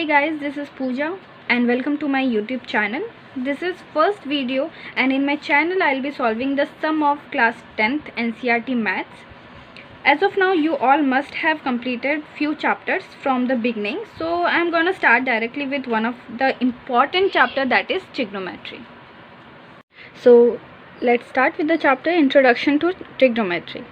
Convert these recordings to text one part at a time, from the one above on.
Hey guys, this is Pooja and welcome to my YouTube channel. This is first video and in my channel I'll be solving the sum of class 10th NCERT maths. As of now you all must have completed few chapters from the beginning, so I'm gonna start directly with one of the important chapter, that is trigonometry. So let's start with the chapter Introduction to Trigonometry.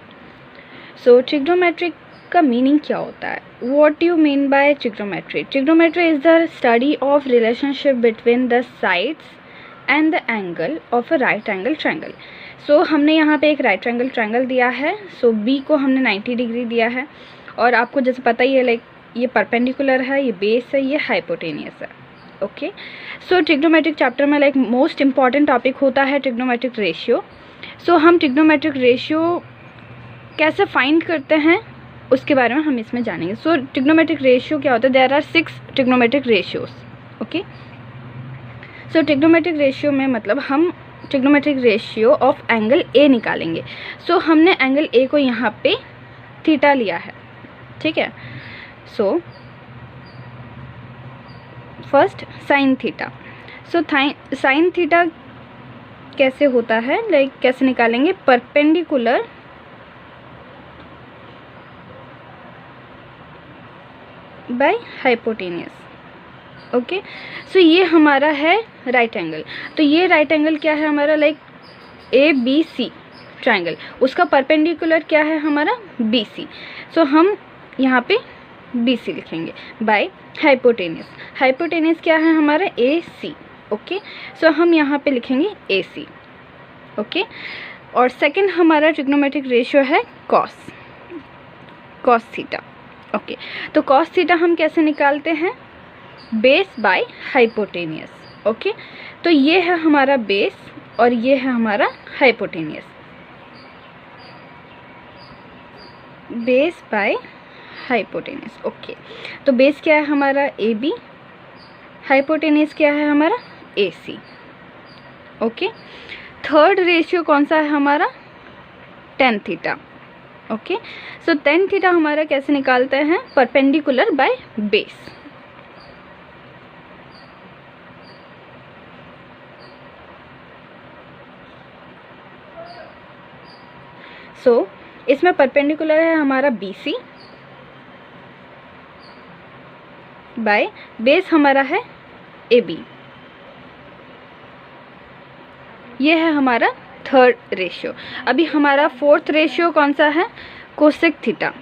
So trigonometry का meaning क्या होता है? What you mean by trigonometry? Trigonometry is the study of relationship between the sides and the angle of a right angle triangle. So हमने यहाँ पे एक right angle triangle दिया है. सो बी को हमने 90 डिग्री दिया है और आपको जैसे पता ही है लाइक ये परपेंडिकुलर है, ये बेस है, ये हाइपोटेनियस है. ओके, सो ट्रिग्नोमेट्रिक चैप्टर में लाइक मोस्ट इम्पॉर्टेंट टॉपिक होता है ट्रिग्नोमेट्रिक रेशियो. सो हम ट्रिग्नोमेट्रिक रेशियो कैसे फाइंड करते हैं उसके बारे में हम इसमें जानेंगे. सो ट्रिग्नोमेट्रिक रेशियो क्या होता है? There are 6 trigonometric ratios. Okay, so trigonometric ratio में मतलब हम trigonometric ratio of angle A निकालेंगे. सो हमने एंगल ए को यहाँ पे थीटा लिया है, ठीक है. So first sine theta. So sine theta कैसे होता है, लाइक कैसे निकालेंगे? Perpendicular by hypotenuse. ओके, सो ये हमारा है राइट एंगल. तो ये राइट एंगल क्या है हमारा? Like A B C triangle, उसका परपेंडिकुलर क्या है हमारा? B C. सो हम यहाँ पे बी सी लिखेंगे बाय हाइपोटेनियस. हाइपोटेनियस क्या है हमारा? A C. ओके, सो हम यहाँ पे लिखेंगे ए सी. ओके, और सेकंड हमारा ट्रिग्नोमेट्रिक रेशियो है कॉस थीटा. ओके, तो कॉस थीटा हम कैसे निकालते हैं? Base by hypotenuse. ओके, तो ये है हमारा बेस और ये है हमारा hypotenuse. Base by hypotenuse. Okay, तो बेस क्या है हमारा? A B. हाइपोटेनियस क्या है हमारा? A C. Okay, third ratio कौन सा है हमारा? Tan theta. Okay, so tan theta हमारा कैसे निकालते हैं? Perpendicular by base. सो इसमें परपेंडिकुलर है हमारा बी सी बाय बेस हमारा है ए बी. ये है हमारा थर्ड रेशियो. अभी हमारा फोर्थ रेशियो कौन सा है? Cosec theta.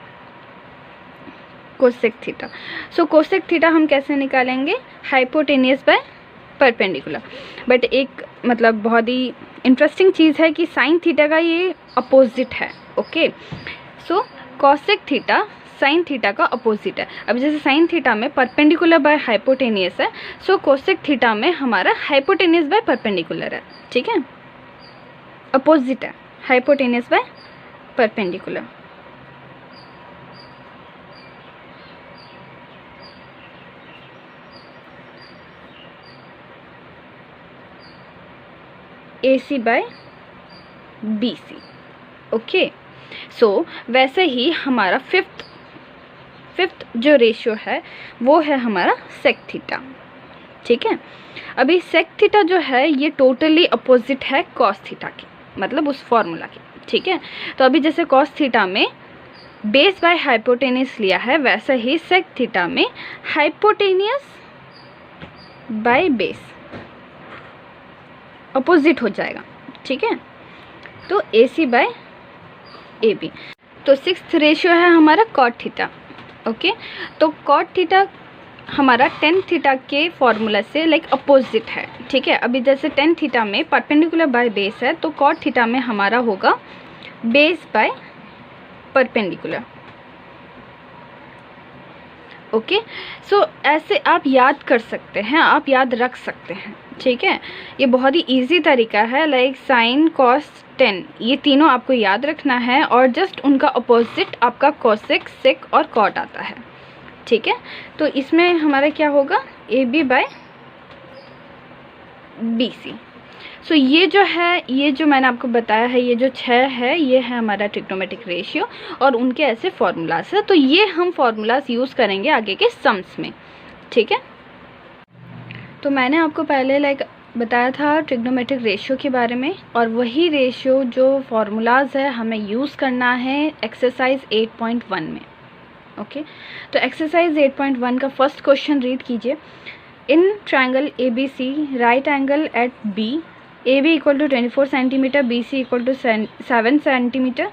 Cosec theta. So cosec theta हम कैसे निकालेंगे? Hypotenuse by perpendicular. बट एक मतलब बहुत ही इंटरेस्टिंग चीज़ है कि साइन थीटा का ये अपोजिट है. ओके, सो कोसेक थीटा साइन थीटा का अपोजिट है. अब जैसे साइन थीटा में परपेंडिकुलर बाय हाइपोटेनियस है, सो कोसेक थीटा में हमारा हाइपोटेनियस बाय परपेंडिकुलर है. ठीक है, अपोजिट है, hypotenuse by perpendicular. A C by B C. Okay, so वैसे ही हमारा फिफ्थ जो रेशियो है वो है हमारा सेक थीटा. ठीक है, अभी सेक थीटा जो है ये टोटली अपोजिट है कॉस थीटा के, मतलब उस फॉर्मूला के. ठीक है, तो अभी जैसे कॉस थीटा में बेस बाय हाइपोटेनियस लिया है, वैसे ही सेक थीटा में हाइपोटेनियस बाय बेस अपोजिट हो जाएगा. ठीक है, तो ए सी बाय ए बी. तो सिक्स्थ रेशियो है हमारा कॉट थीटा. ओके, तो कॉट थीटा हमारा टेन थीटा के फॉर्मूला से लाइक अपोजिट है. ठीक है, अभी जैसे टेन थीटा में परपेंडिकुलर बाय बेस है, तो कॉट थीटा में हमारा होगा बेस बाय परपेंडिकुलर. ओके, सो ऐसे आप याद कर सकते हैं, आप याद रख सकते हैं. ठीक है, ये बहुत ही इजी तरीका है. लाइक साइन कॉस टेन ये तीनों आपको याद रखना है और जस्ट उनका अपोजिट आपका कोसेक सेक और कॉट आता है. ठीक है, तो इसमें हमारा क्या होगा? A B by B C. So ये जो है, ये जो मैंने आपको बताया है, ये जो 6 है, ये है हमारा ट्रिग्नोमेट्रिक रेशियो और उनके ऐसे फार्मूलाज है. तो ये हम फार्मूलाज यूज़ करेंगे आगे के सम्स में. ठीक है, तो मैंने आपको पहले बताया था ट्रिग्नोमेट्रिक रेशियो के बारे में, और वही रेशियो जो फार्मूलाज है हमें यूज़ करना है एक्सरसाइज 8.1 में। ओके, तो एक्सरसाइज 8.1 का फर्स्ट क्वेश्चन रीड कीजिए। In triangle ABC right angle at B, AB equal to 24 centimetre, BC equal to 7 centimetre.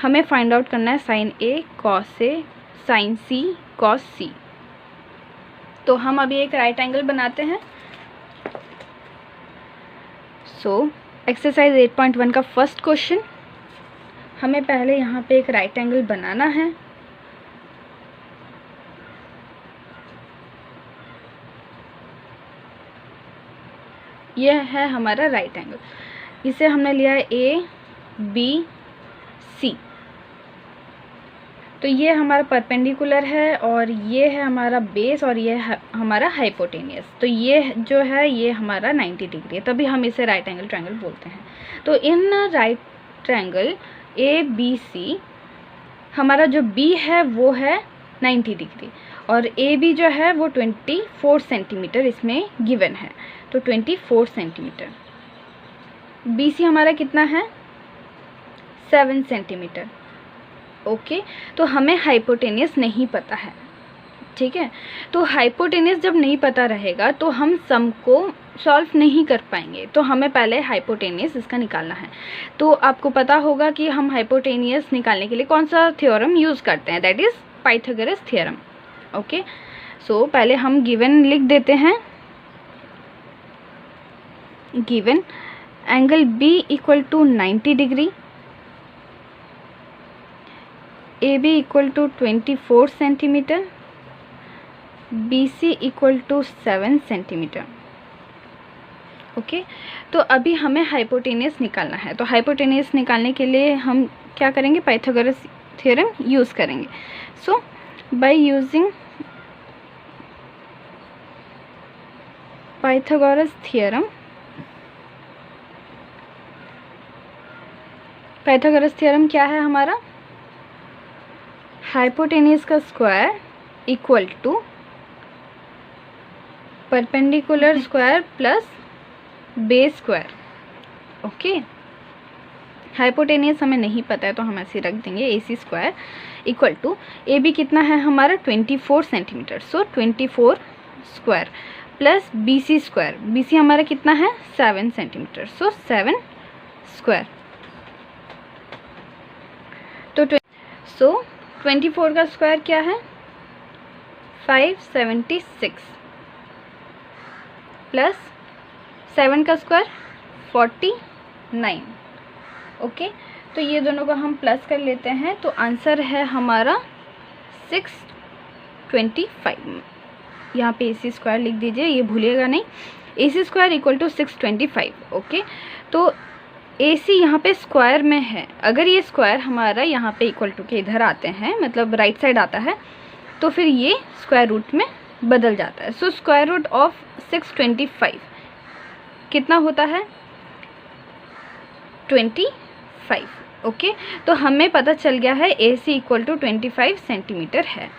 हमें फाइंड आउट करना है sine A cos A sine C cos C। तो हम अभी एक राइट एंगल बनाते हैं। सो एक्सरसाइज 8.1 का फर्स्ट क्वेश्चन, हमें पहले यहाँ पे एक राइट एंगल बनाना है। यह है हमारा राइट एंगल, इसे हमने लिया है ABC। तो ये हमारा परपेंडिकुलर है और ये है हमारा बेस और ये है हमारा हाइपोटेनियस। तो ये जो है ये हमारा 90 डिग्री है, तभी हम इसे राइट एंगल ट्रायंगल बोलते हैं। तो इन राइट ट्रायंगल ABC हमारा जो B है वो है 90 डिग्री और AB जो है वो 24 सेंटीमीटर इसमें गिवन है। तो 24 सेंटीमीटर। BC हमारा कितना है 7 सेंटीमीटर। ओके, तो हमें हाइपोटेनियस नहीं पता है, ठीक है। तो हाइपोटेनियस जब नहीं पता रहेगा तो हम सम को सॉल्व नहीं कर पाएंगे, तो हमें पहले हाइपोटेनियस इसका निकालना है। तो आपको पता होगा कि हम हाइपोटेनियस निकालने के लिए कौन सा थ्योरम यूज़ करते हैं, that is Pythagoras theorem. Okay, so पहले हम गिवन लिख देते हैं। Given angle B equal to 90 degree, AB equal to 24 centimetre, BC equal to 7 centimetre. Okay, तो अभी हमें हाइपोटेनियस निकालना है। तो हाइपोटेनियस निकालने के लिए हम क्या करेंगे, पाइथागोरस थ्योरम यूज़ करेंगे। So by using Pythagoras theorem, Pythagoras theorem क्या है हमारा, हाइपोटेनियस का square equal to perpendicular square plus base square. Okay, hypotenuse हमें नहीं पता है तो हम ऐसे रख देंगे AC square equal to AB कितना है हमारा 24 centimetre. So 24 square plus BC square, BC हमारा कितना है 7 सेंटीमीटर। सो 7 स्क्वायर। तो 24 का स्क्वायर क्या है 576 प्लस 7 का स्क्वायर 49। ओके, तो ये दोनों को हम प्लस कर लेते हैं, तो आंसर है हमारा 625। यहाँ पे AC स्क्वायर लिख दीजिए, ये भूलिएगा नहीं, AC square equal to 625। Okay, तो AC यहाँ पे स्क्वायर में है, अगर ये स्क्वायर हमारा यहाँ पे इक्वल टू के इधर आते हैं, मतलब राइट साइड आता है, तो फिर ये स्क्वायर रूट में बदल जाता है। सो स्क्वायर रूट ऑफ 625 कितना होता है 25। ओके, तो हमें पता चल गया है AC इक्वल टू 25 सेंटीमीटर है।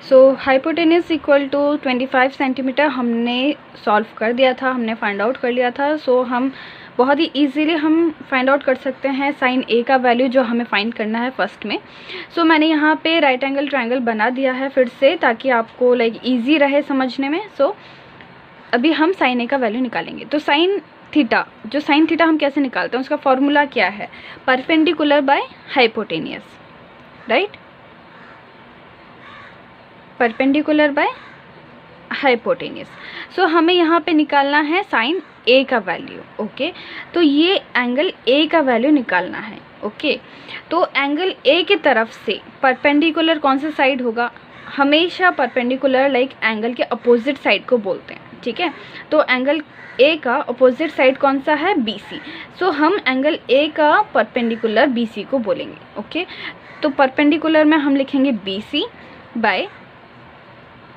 सो हाइपोटेनियस इक्वल टू 25 सेंटीमीटर हमने सॉल्व कर दिया था, हमने फाइंड आउट कर लिया था। सो हम बहुत ही इजीली हम फाइंड आउट कर सकते हैं साइन A का वैल्यू जो हमें फाइंड करना है फर्स्ट में। सो मैंने यहाँ पे राइट एंगल ट्रायंगल बना दिया है फिर से, ताकि आपको ईजी रहे समझने में। सो अभी हम साइन A का वैल्यू निकालेंगे। तो साइन थीटा, जो साइन थीटा हम कैसे निकालते हैं उसका फॉर्मूला क्या है, perpendicular by hypotenuse, right, perpendicular by hypotenuse. So हमें यहाँ पे निकालना है साइन A का वैल्यू। ओके, तो ये एंगल A का वैल्यू निकालना है। ओके, तो एंगल A की तरफ से परपेंडिकुलर कौन सा साइड होगा, हमेशा परपेंडिकुलर एंगल के अपोजिट साइड को बोलते हैं, ठीक है। तो एंगल A का अपोजिट साइड कौन सा है, BC। सो हम एंगल A का परपेंडिकुलर BC को बोलेंगे। ओके, तो परपेंडिकुलर में हम लिखेंगे BC bye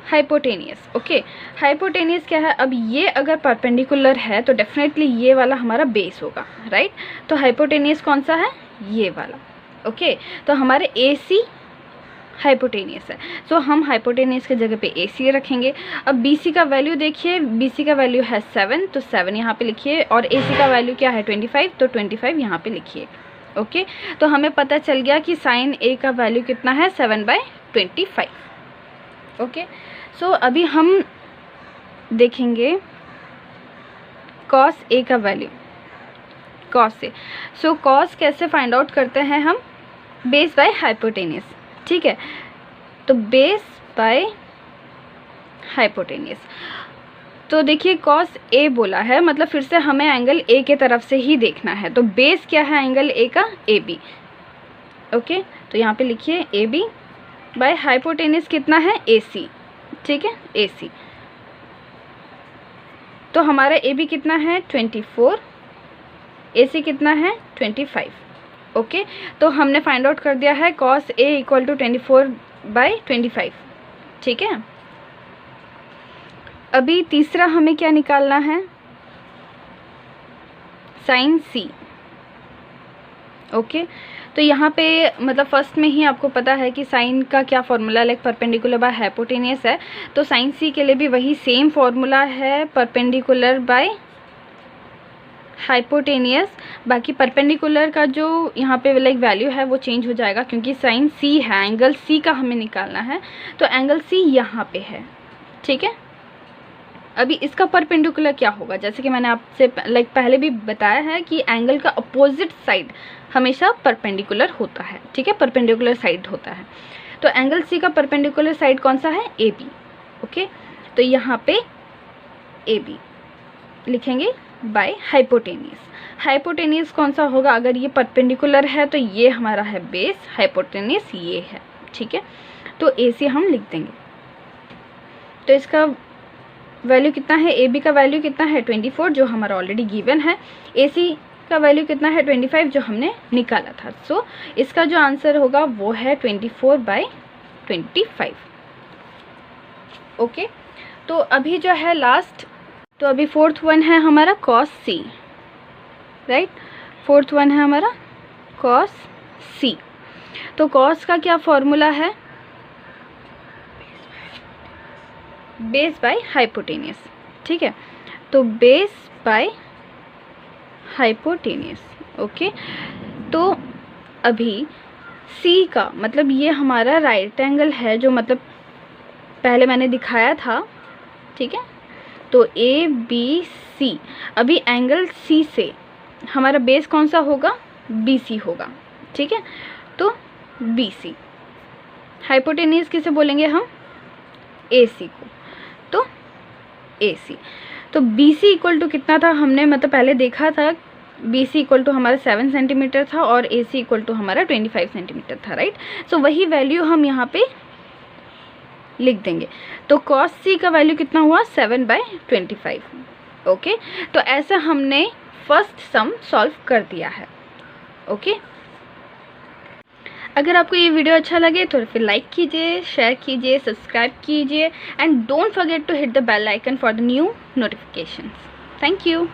hypotenuse. Okay, hypotenuse क्या है, अब ये अगर परपेंडिकुलर है तो डेफिनेटली ये वाला हमारा बेस होगा, राइट। तो हाइपोटेनियस कौन सा है, ये वाला। ओके, तो हमारे AC हाइपोटेनियस है, सो हम हाइपोटेनियस के जगह पे AC रखेंगे। अब BC का वैल्यू देखिए, BC का वैल्यू है 7, तो 7 यहाँ पे लिखिए, और AC का वैल्यू क्या है 25, तो 25 यहाँ पे लिखिए। ओके, तो हमें पता चल गया कि साइन A का वैल्यू कितना है 7/25। ओके, सो अभी हम देखेंगे कॉस A का value, cos A। So cos कैसे फाइंड आउट करते हैं हम, बेस बाय हाइपोटेनियस, ठीक है। तो बेस बाय हाइपोटेनियस, तो देखिए कॉस A बोला है, मतलब फिर से हमें एंगल A के तरफ से ही देखना है। तो बेस क्या है एंगल A का, AB। ओके, तो यहाँ पे लिखिए AB बाय हाइपोटेनियस कितना है AC, ठीक है, AC। तो हमारा AB कितना है 24, AC कितना है 25। ओके, तो हमने फाइंड आउट कर दिया है cos A इक्वल टू 24/25, ठीक है। अभी तीसरा हमें क्या निकालना है, साइन C। ओके, तो यहाँ पे मतलब फर्स्ट में ही आपको पता है कि साइन का क्या formula, like perpendicular by hypotenuse है, तो साइन C के लिए भी वही सेम फॉर्मूला है, परपेंडिकुलर बाय हाइपोटेनियस। बाकी परपेंडिकुलर का जो यहाँ पे लाइक वैल्यू है वो चेंज हो जाएगा, क्योंकि साइन C है, एंगल C का हमें निकालना है, तो एंगल C यहाँ पे है, ठीक है। अभी इसका परपेंडिकुलर क्या होगा, जैसे कि मैंने आपसे लाइक पहले भी बताया है कि एंगल का अपोजिट साइड हमेशा परपेंडिकुलर होता है, ठीक है, परपेंडिकुलर साइड होता है। तो एंगल C का परपेंडिकुलर साइड कौन सा है, AB। ओके, तो यहाँ पे AB लिखेंगे बाय हाइपोटेनियस। हाइपोटेनियस कौन सा होगा, अगर ये परपेंडिकुलर है तो ये हमारा है बेस, हाइपोटेनियस ये है, ठीक है। तो AC हम लिख देंगे। तो इसका वैल्यू कितना है, AB का वैल्यू कितना है 24, जो हमारा ऑलरेडी गिवन है। AC का वैल्यू कितना है 25, जो हमने निकाला था। सो इसका जो आंसर होगा वो है 24/25। ओके, तो अभी जो है लास्ट, तो अभी फोर्थ वन है हमारा cos C, right. Fourth one है हमारा cos C। तो cos का क्या फॉर्मूला है, बेस बाय हाइपोटेनियस, ठीक है। तो बेस बाय हाइपोटेनियस। ओके, तो अभी C का मतलब ये हमारा राइट एंगल है, जो मतलब पहले मैंने दिखाया था, ठीक है। तो ABC, अभी एंगल C से हमारा बेस कौन सा होगा, BC होगा, ठीक है। तो BC, हाइपोटेनियस किसे बोलेंगे हम, AC को, तो AC। तो BC इक्वल टू कितना था, हमने मतलब पहले देखा था, BC इक्वल टू हमारा 7 सेंटीमीटर था और AC इक्वल टू हमारा 25 सेंटीमीटर था, राइट। सो वही वैल्यू हम यहाँ पे लिख देंगे। तो cos C का वैल्यू कितना हुआ 7/25। ओके, तो ऐसा हमने फर्स्ट सम सॉल्व कर दिया है। ओके, अगर आपको ये वीडियो अच्छा लगे तो फिर लाइक कीजिए, शेयर कीजिए, सब्सक्राइब कीजिए, and don't forget to hit the bell icon for the new notifications. Thank you.